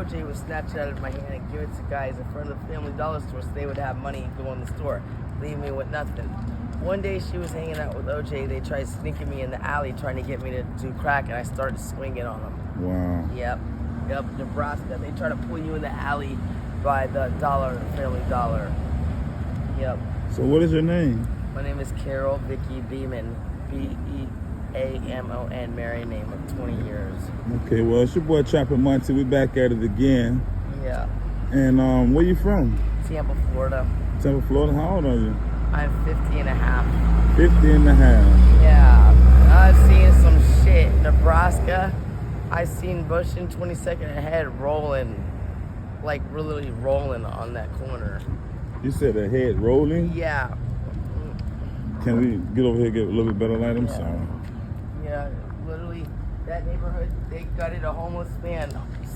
OJ would snatch it out of my hand and give it to guys in front of the Family Dollar store so they would have money and go in the store, leave me with nothing. One day she was hanging out with OJ. They tried sneaking me in the alley trying to get me to do crack, and I started swinging on them. Wow. Yep, Nebraska. They try to pull you in the alley by the Family Dollar. Yep. So what is your name? My name is Carol Vicky Beeman. Beamon, married name of 20 years. Okay, well, it's your boy Trapn Monty. We back at it again. Yeah. And where you from? Tampa, Florida. Tampa, Florida. How old are you? I'm 50 and a half. 50 and a half. Yeah. I've seen some shit. Nebraska. I seen Bush in 22nd ahead rolling, like really rolling on that corner. You said a head rolling? Yeah. Can we get over here and get a little bit better light? I'm sorry. Yeah, literally, that neighborhood, they gutted a homeless man,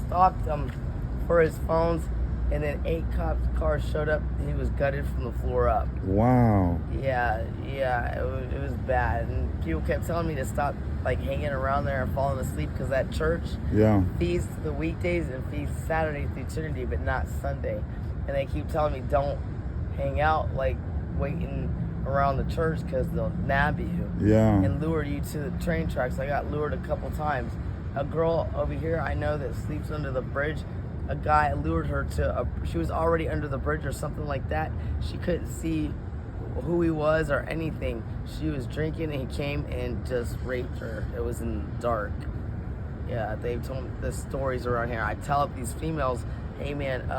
stalked him for his phones, and then 8 cops' cars showed up, and he was gutted from the floor up. Wow. Yeah, it was bad. And people kept telling me to stop, like, hanging around there and falling asleep, because that church feasts the weekdays and feasts Saturday through Trinity, but not Sunday. And they keep telling me, don't hang out, like, waiting around the church, because they'll nab you and lure you to the train tracks. I got lured a couple times. A girl over here I know that sleeps under the bridge, a guy lured her to she was already under the bridge or something like that. She couldn't see who he was or anything. She was drinking and he came and just raped her. It was in the dark. Yeah, they've told me the stories around here. I tell these females, hey man,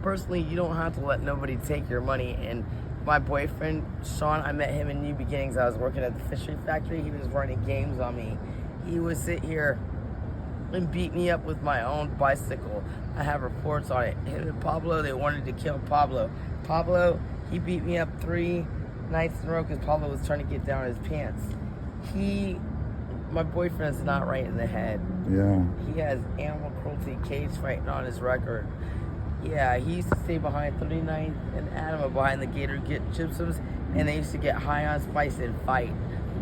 personally, you don't have to let nobody take your money. And my boyfriend, Sean, I met him in New Beginnings. I was working at the fishery factory. He was running games on me. He would sit here and beat me up with my own bicycle. I have reports on it. Him and Pablo, they wanted to kill Pablo. Pablo, he beat me up 3 nights in a row because Pablo was trying to get down his pants. My boyfriend's not right in the head. Yeah. He has animal cruelty, cage fighting on his record. Yeah, he used to stay behind 39th and Adama behind the Gator get gypsums, and they used to get high on spice and fight.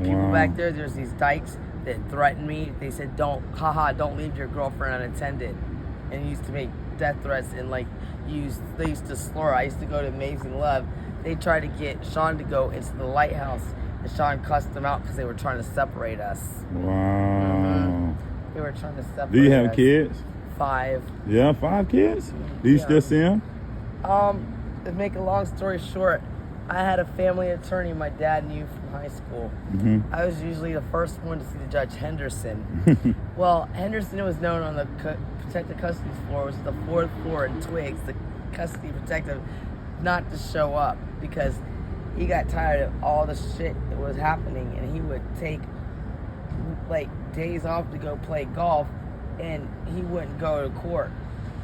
People back there's these dykes that threatened me. They said, don't leave your girlfriend unattended. And he used to make death threats and they used to slur. I used to go to Amazing Love. They tried to get Sean to go into the lighthouse, and Sean cussed them out because they were trying to separate us. Wow. They were trying to separate us. Do you have kids? 5. Yeah, 5 kids? Do you still see them? To make a long story short, I had a family attorney my dad knew from high school. I was usually the first one to see the Judge Henderson. Well, Henderson was known on the protective custody floor, which is the 4th floor in Twigs, the custody protective, not to show up because he got tired of all the shit that was happening, and he would take like days off to go play golf, and he wouldn't go to court.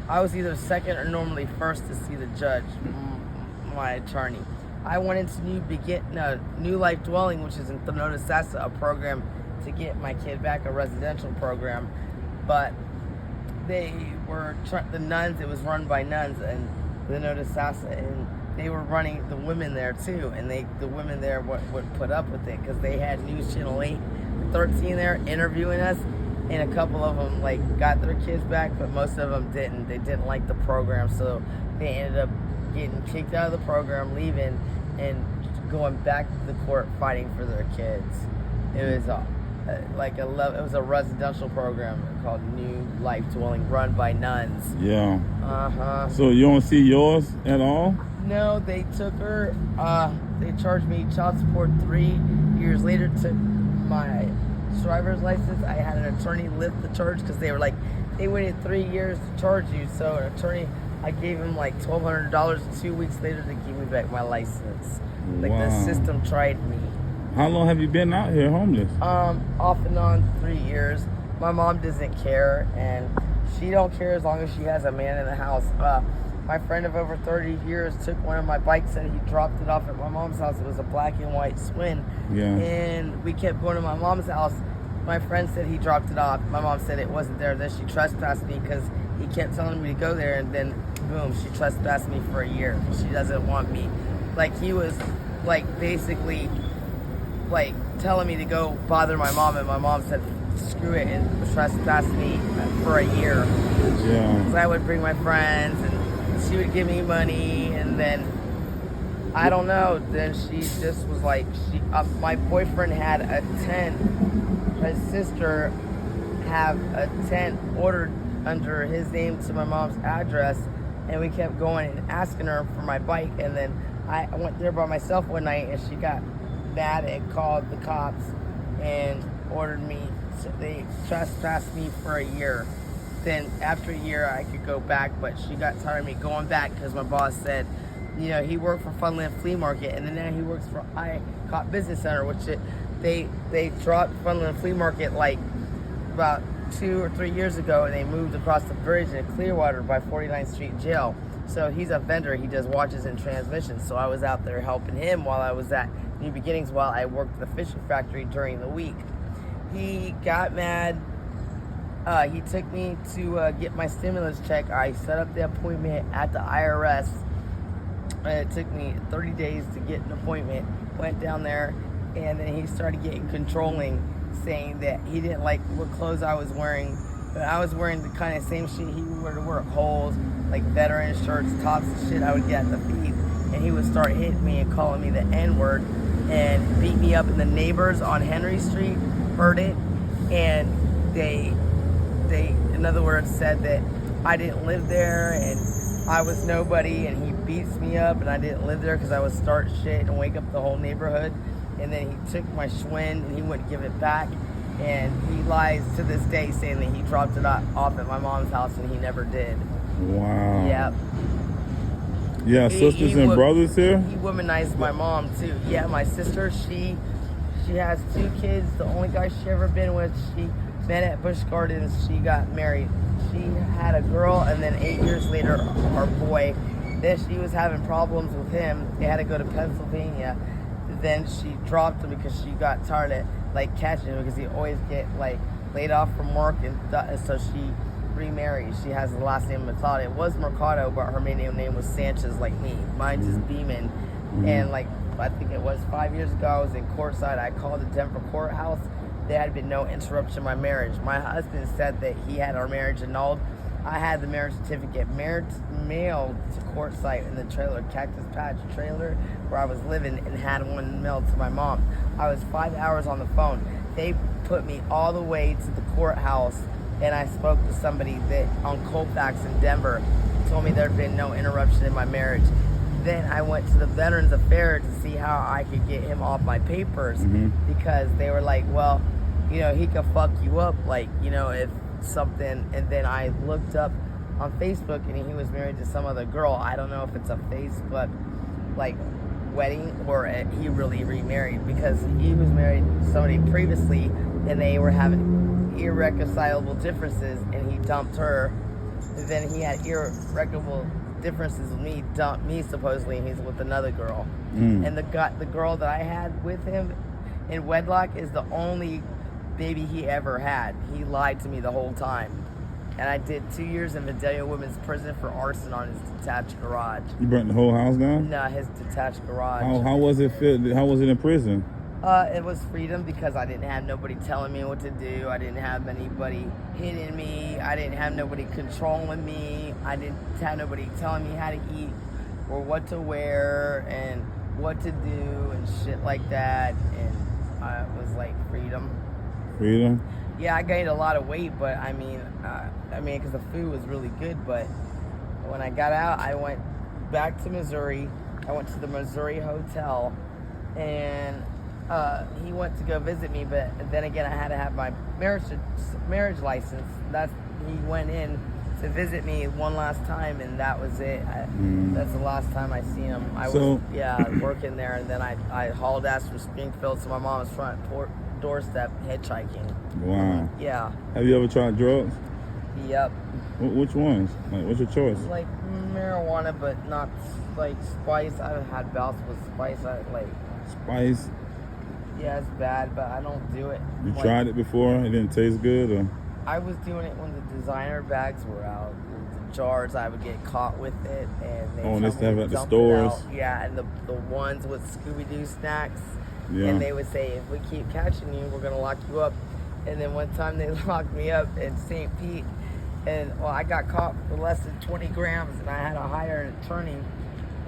I was either second or normally first to see the judge, my attorney. I went into New Life Dwelling, which is in Thanodisasa, a program to get my kid back, a residential program. But they were the nuns. It was run by nuns and Thanodisasa, and they were running the women there too. And the women there would put up with it because they had News Channel 8, 13 there interviewing us, and a couple of them got their kids back, but most of them didn't. They didn't like the program, so they ended up getting kicked out of the program, leaving, and going back to the court fighting for their kids. It was it was a residential program called New Life Dwelling, run by nuns. Yeah. So you don't see yours at all? No, they took her. They charged me child support 3 years later. Took my driver's license. I had an attorney lift the charge because they were they waited 3 years to charge you. So an attorney, I gave him $1,200 2 weeks later to give me back my license. The system tried me. How long have you been out here homeless? Off and on 3 years. My mom doesn't care, and she don't care as long as she has a man in the house. My friend of over 30 years took one of my bikes and he dropped it off at my mom's house. It was a black and white Swin. Yeah. And we kept going to my mom's house. My friend said he dropped it off. My mom said it wasn't there. Then she trespassed me because he kept telling me to go there, and then boom, she trespassed me for a year. She doesn't want me. He was basically telling me to go bother my mom, and my mom said, screw it and trespass me for a year. Yeah. So I would bring my friends, and she would give me money, and then I don't know. Then she just was like, my boyfriend had a tent. His sister have a tent ordered under his name to my mom's address, and we kept going and asking her for my bike. And then I went there by myself one night, and she got mad and called the cops and ordered me. So they trespassed me for a year. Then after a year, I could go back, but she got tired of me going back because my boss said, you know, he worked for Funland Flea Market, and then now he works for ICOP Business Center, which they dropped Funland Flea Market like about 2 or 3 years ago, and they moved across the bridge in Clearwater by 49th Street Jail. So he's a vendor. He does watches and transmissions. So I was out there helping him while I was at New Beginnings while I worked at the fishing factory during the week. He got mad. He took me to get my stimulus check. I set up the appointment at the IRS. It took me 30 days to get an appointment. Went down there, and then he started getting controlling, saying that he didn't like what clothes I was wearing. But I was wearing the kind of same shit he would wear, holes, like veteran shirts, tops and shit I would get at the feed. And he would start hitting me and calling me the N-word and beat me up. And the neighbors on Henry Street heard it, and they in other words said that I didn't live there and I was nobody, and he beats me up, and I didn't live there because I would start shit and wake up the whole neighborhood. And then he took my Schwinn and he wouldn't give it back, and he lies to this day saying that he dropped it off at my mom's house, and he never did. Wow. Yep. Yeah, sisters and brothers here? He womanized my mom too. Yeah, my sister, she has 2 kids. The only guy she ever been with, she met at Busch Gardens. She got married. She had a girl, and then 8 years later, our boy. Then she was having problems with him. They had to go to Pennsylvania. Then she dropped him because she got tired of like catching him because he always get like laid off from work, and so she remarried. She has the last name Mercado. It was Mercado, but her maiden name was Sanchez, like me. Mine's just Beeman. And like I think it was 5 years ago, I was in courtside. I called the Denver courthouse. There had been no interruption in my marriage. My husband said that he had our marriage annulled. I had the marriage certificate mailed to courtside in the trailer, Cactus Patch trailer, where I was living, and had one mailed to my mom. I was 5 hours on the phone. They put me all the way to the courthouse, and I spoke to somebody that on Colfax in Denver, told me there had been no interruption in my marriage. Then I went to the Veterans Affairs to see how I could get him off my papers, because they were like, well, you know, he could fuck you up, like, you know, if something. And then I looked up on Facebook, and he was married to some other girl. I don't know if it's a Facebook like wedding or he really remarried, because he was married to somebody previously, and they were having irreconcilable differences, and he dumped her. And then he had irreconcilable differences with me, dumped me supposedly, and he's with another girl. And the girl that I had with him in wedlock is the only baby he ever had. He lied to me the whole time. And I did 2 years in Vidalia Women's Prison for arson on his detached garage. You burnt the whole house down? No, his detached garage. How was it How was it in prison? It was freedom, because I didn't have nobody telling me what to do. I didn't have anybody hitting me. I didn't have nobody controlling me. I didn't have nobody telling me how to eat or what to wear and what to do and shit like that. And it was like freedom. Freedom? Yeah, I gained a lot of weight, but I mean, because the food was really good. But when I got out, I went back to Missouri. I went to the Missouri hotel, and he went to go visit me. But then again, I had to have my marriage license. He went in to visit me one last time, and that was it. That's the last time I seen him. I was working there, and then I hauled ass from Springfield to my mom's front doorstep hitchhiking. Wow. Yeah. Have you ever tried drugs? Yep. Which ones? Like, what's your choice? Like marijuana, but not like spice. I've had bouts with spice. Spice? Yeah, it's bad, but I don't do it. You tried it before? It didn't taste good, or? I was doing it when the designer bags were out. The jars, I would get caught with it, and they they have at the stores. Yeah, and the ones with Scooby-Doo snacks. Yeah. And they would say, if we keep catching you, we're gonna lock you up. And then one time they locked me up in St. Pete, and well, I got caught for less than 20 grams, and I had to hire an attorney,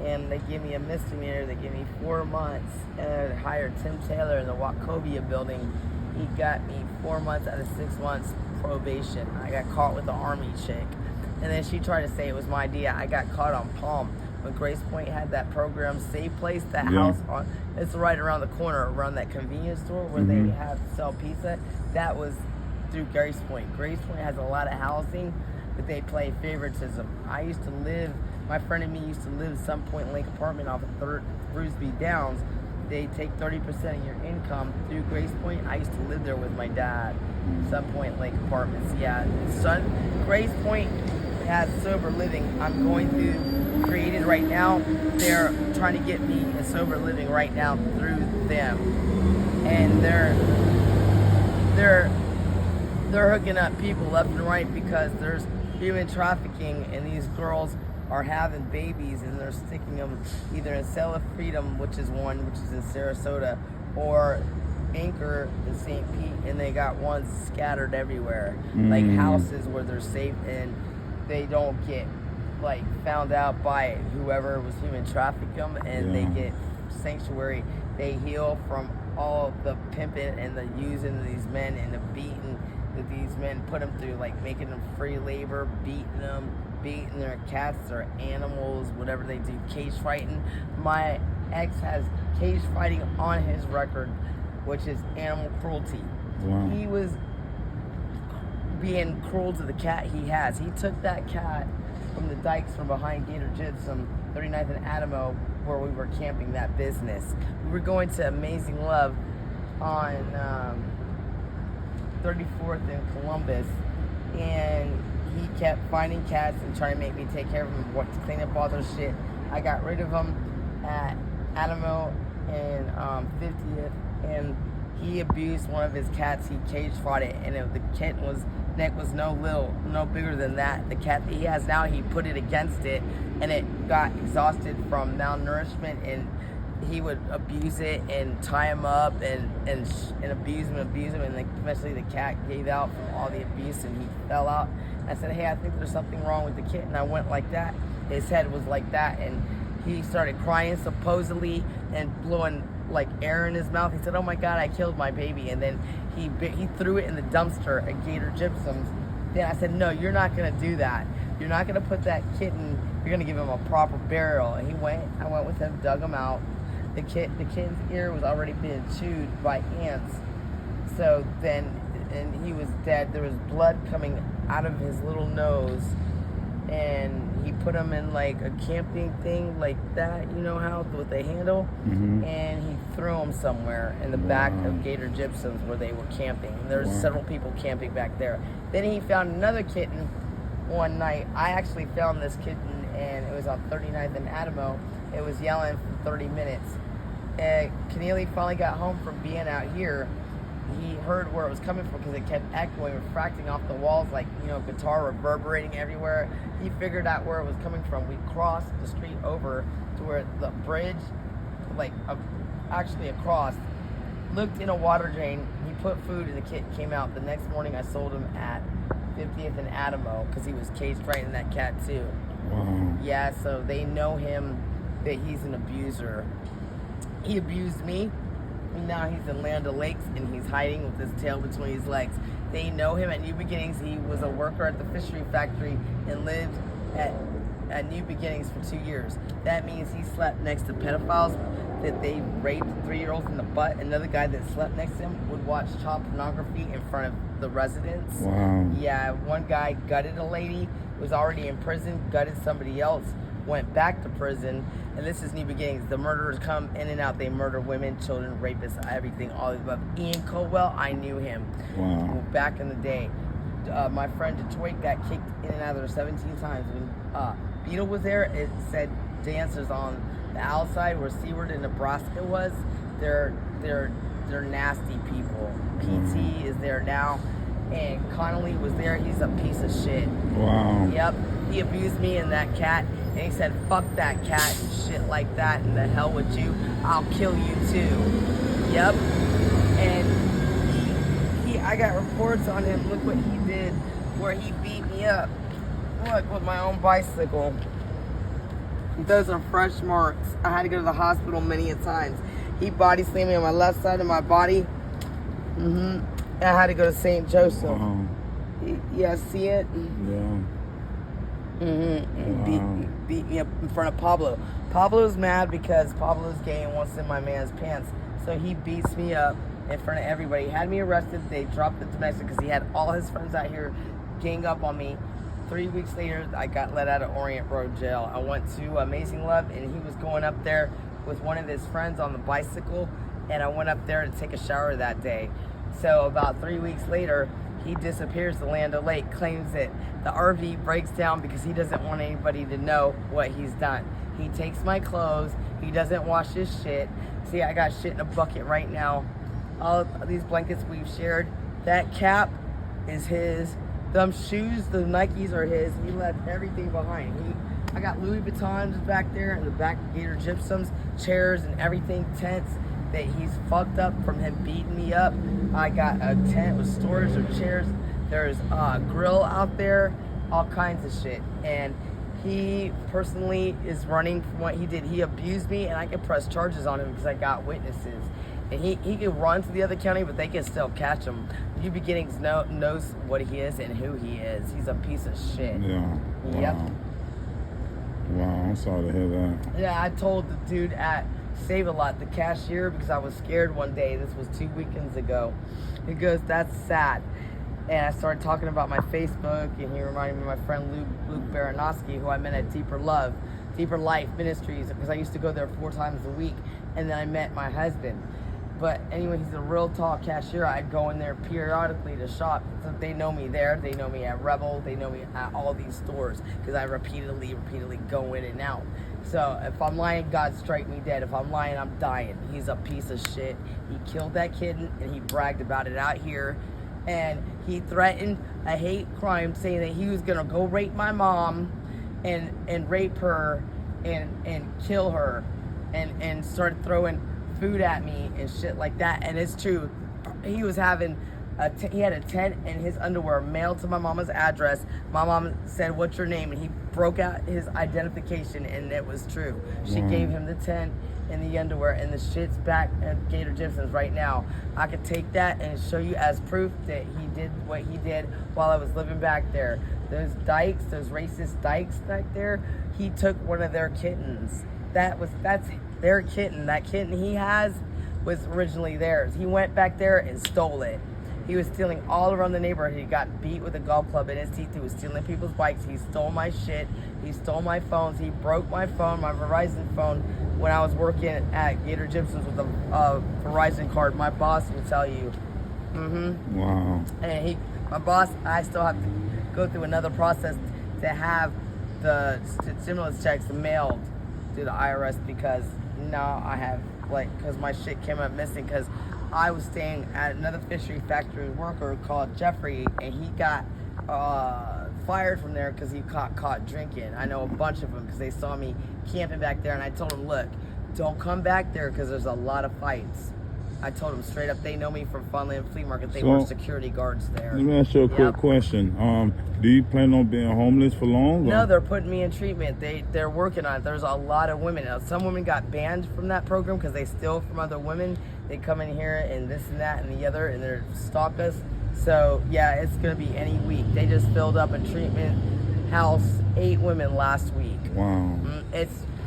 and they gave me a misdemeanor. They gave me 4 months, and I hired Tim Taylor in the Wachovia building. He got me 4 months out of 6 months probation. I got caught with the Army chick, and then she tried to say it was my idea. I got caught on Palm when Grace Point had that program, Safe Place, that house on. It's right around the corner, around that convenience store where they have sell pizza. That was through Grace Point. Grace Point has a lot of housing, but they play favoritism. I used to live. My friend and me used to live Sun Point Lake apartment off of Bruceby Downs. They take 30% of your income through Grace Point. I used to live there with my dad. Sun Point Lake Apartments. Yeah, Grace Point has sober living. I'm going through created right now. They're trying to get me a sober living right now through them, and they're hooking up people left and right because there's human trafficking, and these girls are having babies, and they're sticking them either in Cell of Freedom, which is in Sarasota, or Anchor in St. Pete, and they got ones scattered everywhere, like houses where they're safe and they don't get like found out by whoever was human trafficking them, and they get sanctuary. They heal from all the pimping and the using of these men and the beating that these men put them through, like making them free labor, beating their cats, their animals, whatever they do, cage fighting. My ex has cage fighting on his record, which is animal cruelty. Wow. He was being cruel to the cat he has. He took that cat from the dikes from behind Gator Gypsum, 39th and Adamo, where we were camping that business. We were going to Amazing Love on 34th in Columbus, and he kept finding cats and trying to make me take care of them, to clean up all their shit. I got rid of them at Adamo and 50th, and he abused one of his cats. He cage fought it, and the kitten neck was no bigger than that. The cat that he has now, he put it against it, and it got exhausted from malnourishment, and he would abuse it and tie him up and abuse him, and eventually the cat gave out from all the abuse, and he fell out. I said, hey, I think there's something wrong with the kitten. I went like that. His head was like that, and he started crying supposedly and blowing like air in his mouth. He said, oh my God, I killed my baby. And then he threw it in the dumpster at Gator Gypsums. Then I said, no, you're not gonna do that. You're not gonna put that kitten, you're gonna give him a proper burial. And I went with him, dug him out. The kitten's ear was already being chewed by ants. So then, and he was dead. There was blood coming out of his little nose. And he put him in like a camping thing like that, you know how, with a handle, and he threw him somewhere in the back of Gator Gypsums where they were camping. And there's several people camping back there. Then he found another kitten one night. I actually found this kitten, and it was on 39th and Adamo. It was yelling for 30 minutes. Keneally finally got home from being out here. He heard where it was coming from because it kept echoing, refracting off the walls like, guitar reverberating everywhere. He figured out where it was coming from. We crossed the street over to where the bridge, actually across, looked in a water drain. He put food and the kid came out. The next morning I sold him at 50th and Adamo because he was caged right in that cat too. Wow. Yeah, so they know him that he's an abuser. He abused me. Now he's in Land O'Lakes, and he's hiding with his tail between his legs. They know him at New Beginnings. He was a worker at the fishery factory and lived at New Beginnings for 2 years. That means he slept next to pedophiles that they raped 3-year-olds in the butt. Another guy that slept next to him would watch child pornography in front of the residents. Wow. Yeah, one guy gutted a lady, was already in prison, gutted somebody else, went back to prison, and this is New Beginnings. The murderers come in and out. They murder women, children, rapists, everything, all of the above. Ian Colwell, I knew him. Wow. Back in the day. My friend Detroit got kicked in and out of there 17 times. When Beetle was there, it said dancers on the outside where Seward in Nebraska was. They're nasty people. PT is there now. And Connolly was there. He's a piece of shit. Wow. Yep. He abused me and that cat. And he said, fuck that cat and shit like that. And the hell with you. I'll kill you too. Yep. And he I got reports on him. Look what he did, where he beat me up. Look, with my own bicycle. Those are fresh marks. I had to go to the hospital many a times. He body slammed me on my left side of my body. I had to go to St. Joseph. Wow. Yeah, see it? Yeah. Wow. Beat me up in front of Pablo. Pablo's mad because Pablo's gay and wants in my man's pants. So he beats me up in front of everybody. He had me arrested. They dropped the domestic because he had all his friends out here gang up on me. 3 weeks later, I got let out of Orient Road Jail. I went to Amazing Love, and he was going up there with one of his friends on the bicycle, and I went up there to take a shower that day. So about 3 weeks later, he disappears to Land O'Lake, claims that the RV breaks down because he doesn't want anybody to know what he's done. He takes my clothes. He doesn't wash his shit. See, I got shit in a bucket right now. All of these blankets we've shared. That cap is his. Them shoes, the Nikes are his. He left everything behind. I got Louis Vuittons back there in the back, Gator Gypsums, chairs and everything, tents that he's fucked up from him beating me up. I got a tent with storage of chairs. There's a grill out there, all kinds of shit. And he personally is running from what he did. He abused me, and I can press charges on him because I got witnesses. And he can run to the other county, but they can still catch him. U Beginnings knows what he is and who he is. He's a piece of shit. Yeah. Wow. Yep. Wow, I'm sorry to hear that. Yeah, I told the dude at Save-A-Lot, the cashier, because I was scared one day. This was 2 weekends ago. He goes, "That's sad." And I started talking about my Facebook, and he reminded me of my friend Luke Baranowski, who I met at Deeper Life Ministries, because I used to go there 4 times a week. And then I met my husband. But anyway, he's a real tall cashier. I'd go in there periodically to shop. So they know me there. They know me at Rebel. They know me at all these stores because I repeatedly go in and out. So if I'm lying, God strike me dead. If I'm lying, I'm dying. He's a piece of shit. He killed that kid and he bragged about it out here. And he threatened a hate crime saying that he was going to go rape my mom and rape her and kill her and started throwing food at me and shit like that. And it's true. He was having he had a tent and his underwear mailed to my mama's address. My mom said, "What's your name?" And he broke out his identification, and it was true. She gave him the tent and the underwear, and the shit's back at Gator Gypsums right now. I could take that and show you as proof that he did what he did while I was living back there. Those dykes, those racist dykes back there, he took one of their kittens. That's their kitten. That kitten he has was originally theirs. He went back there and stole it. He was stealing all around the neighborhood. He got beat with a golf club in his teeth. He was stealing people's bikes. He stole my shit. He stole my phones. He broke my phone, my Verizon phone, when I was working at Gator Gypsums with a Verizon card. My boss will tell you. Wow. And my boss, I still have to go through another process to have the stimulus checks mailed to the IRS because now I have, because my shit came up missing because I was staying at another fishery factory worker called Jeffrey, and he got fired from there because he got caught drinking. I know a bunch of them because they saw me camping back there, and I told him, "Look, don't come back there because there's a lot of fights." I told them straight up, they know me from Funland Flea Market. They were security guards there. Let me ask you a quick question. Do you plan on being homeless for long? No, they're putting me in treatment. They're working on it. There's a lot of women. Now, some women got banned from that program because they steal from other women. They come in here and this and that and the other, and they're stalk us. So yeah, it's gonna be any week. They just filled up a treatment house, 8 women last week. Wow.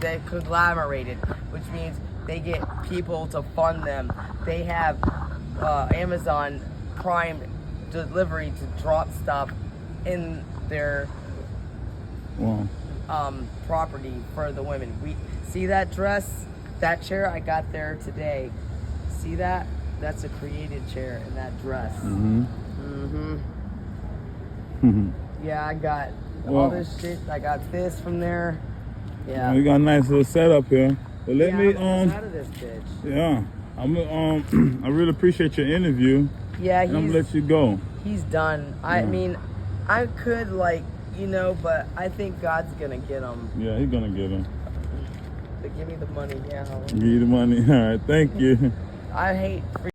They conglomerated, which means they get people to fund them. They have Amazon Prime delivery to drop stuff in their property for the women. We see that dress, that chair I got there today. See that? That's a created chair in that dress. Yeah, I got all this shit. I got this from there. Yeah. You got a nice little setup here. But let me I'm out of this bitch. Yeah. I really appreciate your interview. Yeah, I'm gonna let you go. He's done. I mean, I could but I think God's gonna get him. Yeah, he's gonna get him. So give me the money, yeah. Give you the money. All right, thank you. I hate